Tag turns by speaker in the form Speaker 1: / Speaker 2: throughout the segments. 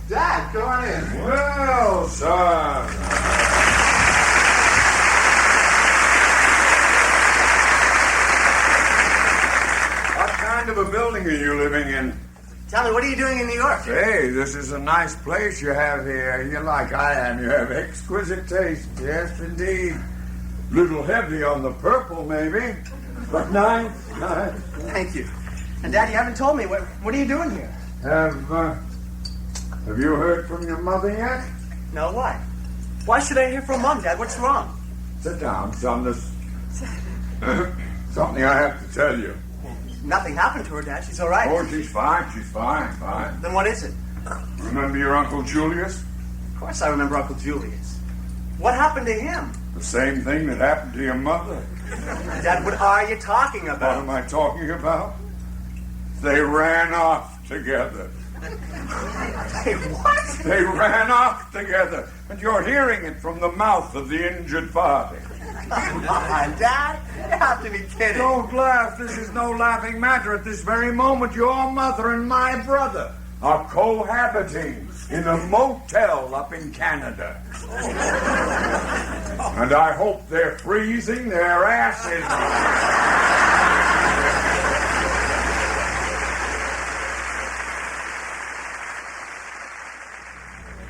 Speaker 1: Dad, go on in.
Speaker 2: Well, son. What kind of a building are you living in?
Speaker 1: Tell me, what are you doing in New York?
Speaker 2: Hey, this is a nice place you have here. You're like I am. You have exquisite taste. Yes, indeed. Little heavy on the purple, maybe. But nice.
Speaker 1: Thank you. And Dad, you haven't told me. What are you doing here?
Speaker 2: Have you heard from your mother yet?
Speaker 1: No, why? Why should I hear from Mom, Dad? What's wrong?
Speaker 2: Sit down, son. There's something I have to tell you.
Speaker 1: Nothing happened to her, Dad. She's all right.
Speaker 2: Oh, she's fine. Fine.
Speaker 1: Then what is it?
Speaker 2: Remember your Uncle Julius?
Speaker 1: Of course I remember Uncle Julius. What happened to him?
Speaker 2: The same thing that happened to your mother.
Speaker 1: Dad, what are you talking
Speaker 2: What
Speaker 1: about?
Speaker 2: am I talking about? They ran off together.
Speaker 1: Hey, what?
Speaker 2: They ran off together. And you're hearing it from the mouth of the injured father.
Speaker 1: Come on, Dad. You have to be kidding.
Speaker 2: Don't laugh. This is no laughing matter. At this very moment, your mother and my brother are cohabiting in a motel up in Canada. And I hope they're freezing their asses off.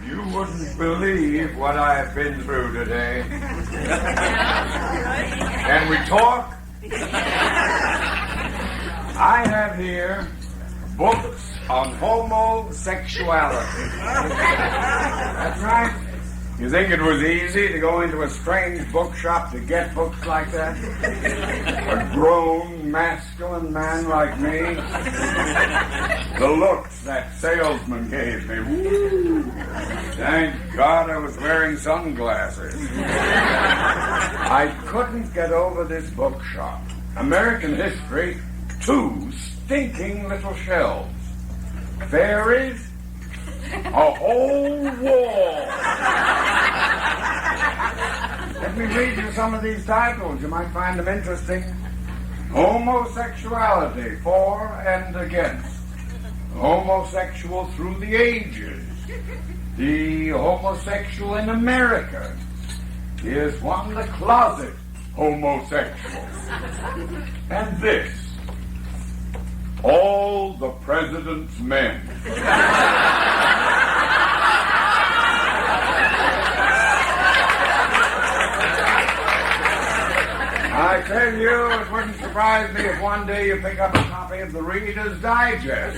Speaker 2: You wouldn't believe what I have been through today. Can we talk? I have here books on homosexuality. That's right. You think it was easy to go into a strange bookshop to get books like that? A grown, masculine man like me? The looks that salesman gave me. Woo. Thank God I was wearing sunglasses. I couldn't get over this bookshop. American history, 2 stinking little shelves. Fairies, a whole wall. Let me read you some of these titles. You might find them interesting. Homosexuality, for and against. Homosexual through the ages. The homosexual in America. Here's one, the closet homosexual. And this, all the president's men. I tell you, it wouldn't surprise me if one day you pick up a copy of the Reader's Digest.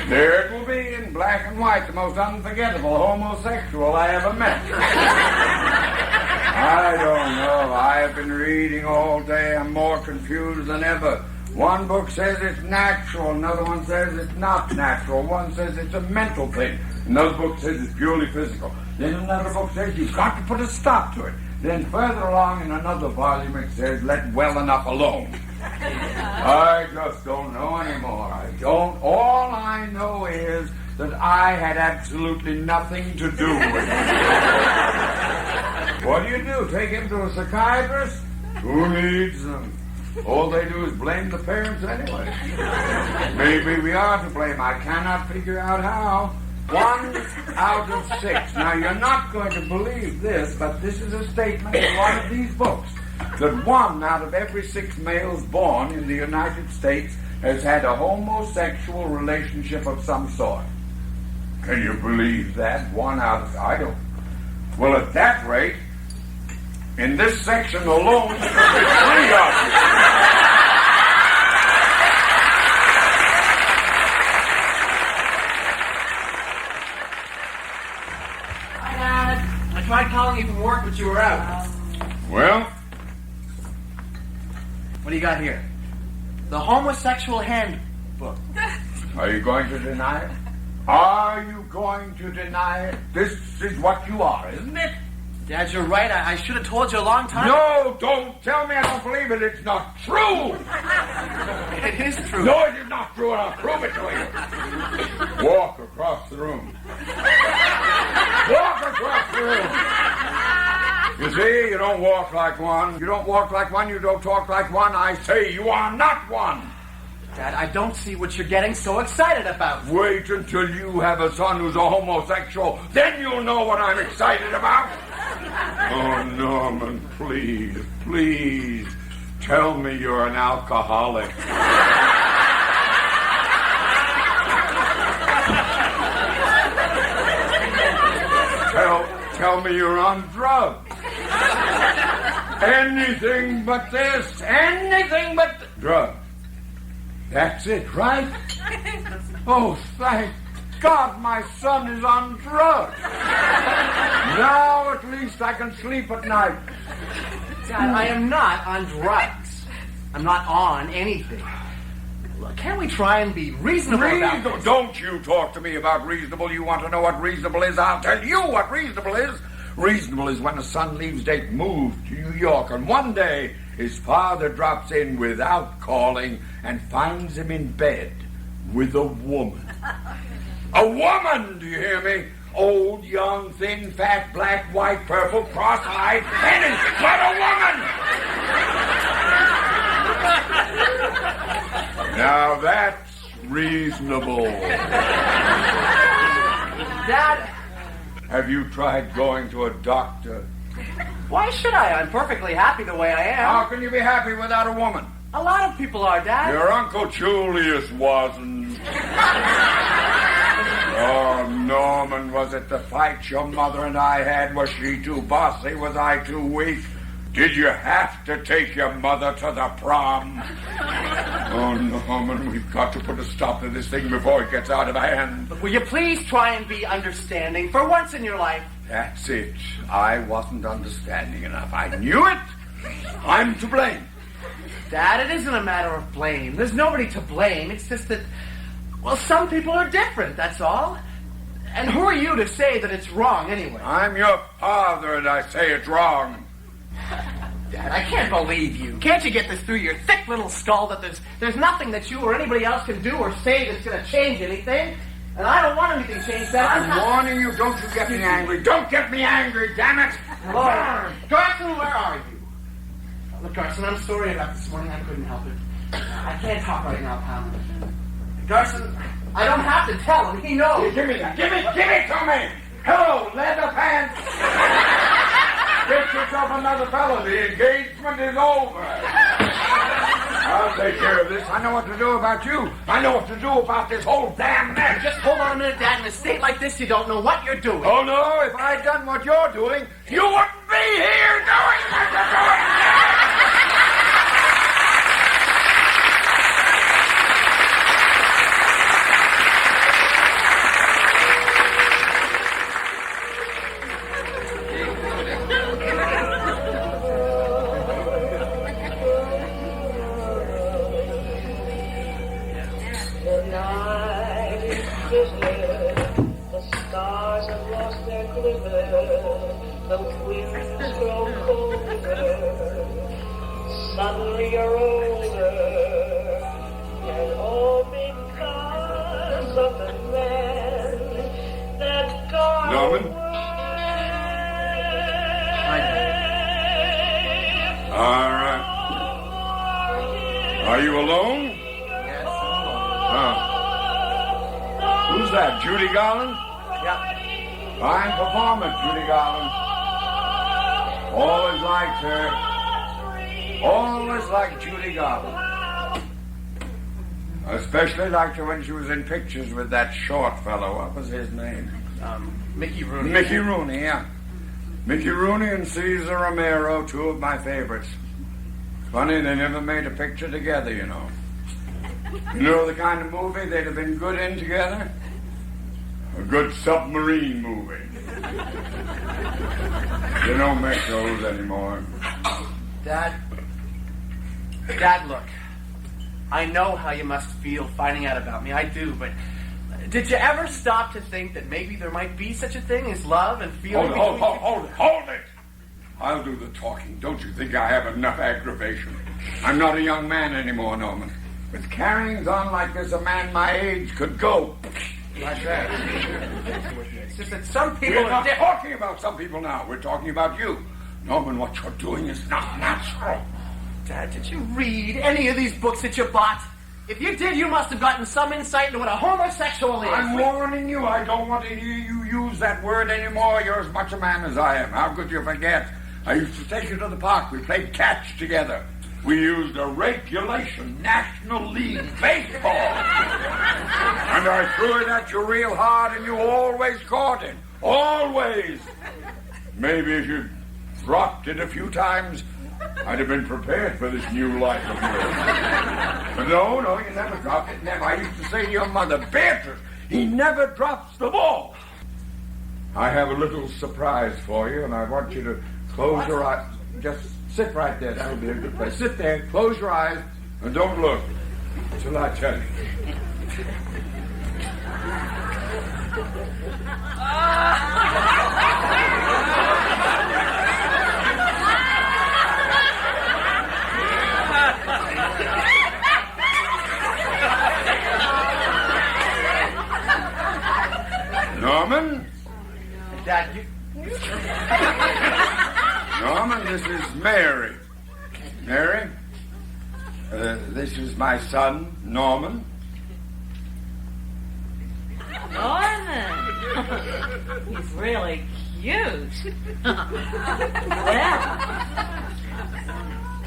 Speaker 2: There it will be in black and white, the most unforgettable homosexual I ever met. I don't know. I have been reading all day. I'm more confused than ever. One book says it's natural, another one says it's not natural. One says it's a mental thing. Another book says it's purely physical. Then another book says you've got to put a stop to it. Then further along in another volume it says let well enough alone. I just don't know anymore. I don't. All I know is that I had absolutely nothing to do with it. What do? Take him to a psychiatrist? Who needs them? All they do is blame the parents anyway. Maybe we are to blame. I cannot figure out how. 1 out of 6. Now, you're not going to believe this, but this is a statement in one of these books, that 1 out of every 6 males born in the United States has had a homosexual relationship of some sort. Can you believe that? 1 out of... I don't... Well, at that rate, in this section alone, there could be 3 of you.
Speaker 1: I tried calling you from work, but you were out.
Speaker 2: Well?
Speaker 1: What do you got here? The homosexual handbook.
Speaker 2: Are you going to deny it? Are you going to deny it? This is what you are, isn't it?
Speaker 1: Dad, you're right. I should have told you a long time.
Speaker 2: No, don't tell me I don't believe it. It's not true.
Speaker 1: It is true.
Speaker 2: No, it is not true, and I'll prove it to you. Walk across the room. Walk across the room. You see, you don't walk like one. You don't walk like one. You don't talk like one. I say you are not one.
Speaker 1: Dad, I don't see what you're getting so excited about.
Speaker 2: Wait until you have a son who's a homosexual. Then you'll know what I'm excited about. Oh, Norman, please, please, tell me you're an alcoholic. Tell me you're on drugs. Anything but this. Anything but drugs. That's it, right? Oh, thank God my son is on drugs. Now at least I can sleep at night.
Speaker 1: Dad, I am not on drugs. I'm not on anything. Look, can't we try and be reasonable about this?
Speaker 2: Don't you talk to me about reasonable. You want to know what reasonable is? I'll tell you what reasonable is. Reasonable is when a son leaves Dayton, moves to New York, and one day his father drops in without calling and finds him in bed with a woman. A woman, do you hear me? Old, young, thin, fat, black, white, purple, cross-eyed, any, but a woman! Now that's reasonable.
Speaker 1: Dad,
Speaker 2: have you tried going to a doctor?
Speaker 1: why should I? I'm perfectly happy the way I am.
Speaker 2: How can you be happy without a woman?
Speaker 1: A lot of people are, Dad.
Speaker 2: Your Uncle Julius wasn't. Oh, Norman, was it the fight your mother and I had? Was she too bossy? Was I too weak? Did you have to take your mother to the prom? Oh, Norman, we've got to put a stop to this thing before it gets out of hand.
Speaker 1: Will you please try and be understanding for once in your life?
Speaker 2: That's it. I wasn't understanding enough. I knew it. I'm to blame.
Speaker 1: Dad, it isn't a matter of blame. There's nobody to blame. It's just that, well, some people are different, that's all. And who are you to say that it's wrong anyway?
Speaker 2: I'm your father and I say it's wrong.
Speaker 1: Dad, I can't believe you. Can't you get this through your thick little skull that there's nothing that you or anybody else can do or say that's going to change anything? And I don't want anything changed, Dad.
Speaker 2: I'm warning you, don't you get me angry. Don't get me angry, damn it!
Speaker 1: Lord, Garson, where are you? Look, Garson, I'm sorry about this morning. I couldn't help it. I can't talk right now, pal. Garson, I don't have to tell him. He knows.
Speaker 2: Give me that. Give it to me. Hello, leather pants. Get yourself another fellow. The engagement is over. I'll take care of this. I know what to do about you. I know what to do about this whole damn mess.
Speaker 1: Just hold on a minute, Dad. In a state like this, you don't know what you're doing.
Speaker 2: Oh, no. If I'd done what you're doing, you wouldn't be here doing what you're doing.
Speaker 3: Suddenly you're older, and all because of the man that got
Speaker 2: Norman?
Speaker 3: away.
Speaker 2: All right. Are you alone?
Speaker 1: Yes.
Speaker 2: Oh. Who's that, Judy Garland?
Speaker 1: Yeah.
Speaker 2: Fine performance, Judy Garland. Always liked her. Always liked Judy Garland. Especially liked her when she was in pictures with that short fellow. What was his name?
Speaker 1: Mickey Rooney.
Speaker 2: Mickey Rooney, yeah. Mickey Rooney and Cesar Romero, two of my favorites. Funny, they never made a picture together, you know. You know the kind of movie they'd have been good in together? A good submarine movie. You don't make those anymore.
Speaker 1: Dad, look. I know how you must feel finding out about me. I do, but did you ever stop to think that maybe there might be such a thing as love and feeling?
Speaker 2: Hold it! I'll do the talking. Don't you think I have enough aggravation? I'm not a young man anymore, Norman. With carryings on like this, a man my age could go.
Speaker 1: Like that. It's just that some people
Speaker 2: We're
Speaker 1: are
Speaker 2: not
Speaker 1: different.
Speaker 2: talking about some people now. We're talking about you. Norman, what you're doing is not natural.
Speaker 1: Dad, did you read any of these books that you bought? If you did, you must have gotten some insight into what a homosexual is.
Speaker 2: I'm warning you, I don't want to hear you use that word anymore. You're as much a man as I am. How could you forget? I used to take you to the park. We played catch together. We used a regulation National League baseball. And I threw it at you real hard, and you always caught it. Always. Maybe if you dropped it a few times, I'd have been prepared for this new life of yours. But no, you never dropped it. Never. I used to say to your mother, Beatrice, he never drops the ball. I have a little surprise for you, and I want you to close your eyes. Just sit right there. That'll be a good place. Sit there, close your eyes, and don't look until I tell you. Norman?
Speaker 1: Dad, you...
Speaker 2: Norman, this is Mary. Mary, this is my son, Norman.
Speaker 4: Norman. He's really cute. Well.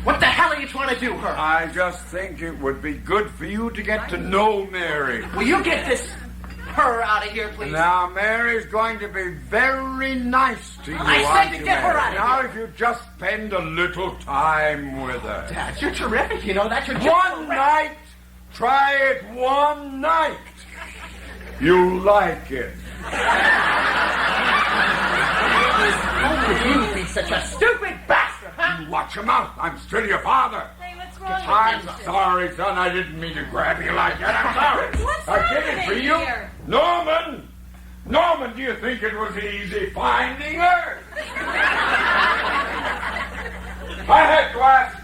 Speaker 1: What the hell are you trying to do, her?
Speaker 2: I just think it would be good for you to get to know Mary.
Speaker 1: Will you get this her out of here, please?
Speaker 2: Now, Mary's going to be very nice to you.
Speaker 1: I said to get her out of
Speaker 2: now,
Speaker 1: here.
Speaker 2: if you just spend a little time with her.
Speaker 1: Dad, you're terrific, you know that. You're just
Speaker 2: One night. Try it one night. You'll like it.
Speaker 1: How could you be such a stupid bastard, huh?
Speaker 2: You watch your mouth. I'm still your father.
Speaker 4: Hey, what's wrong with
Speaker 2: I'm
Speaker 4: you?
Speaker 2: sorry, son. I didn't mean to grab you like that. I'm sorry.
Speaker 4: What's
Speaker 2: I did it for
Speaker 4: happening
Speaker 2: you.
Speaker 4: here?
Speaker 2: Norman! Norman, do you think it was easy finding her? I had to ask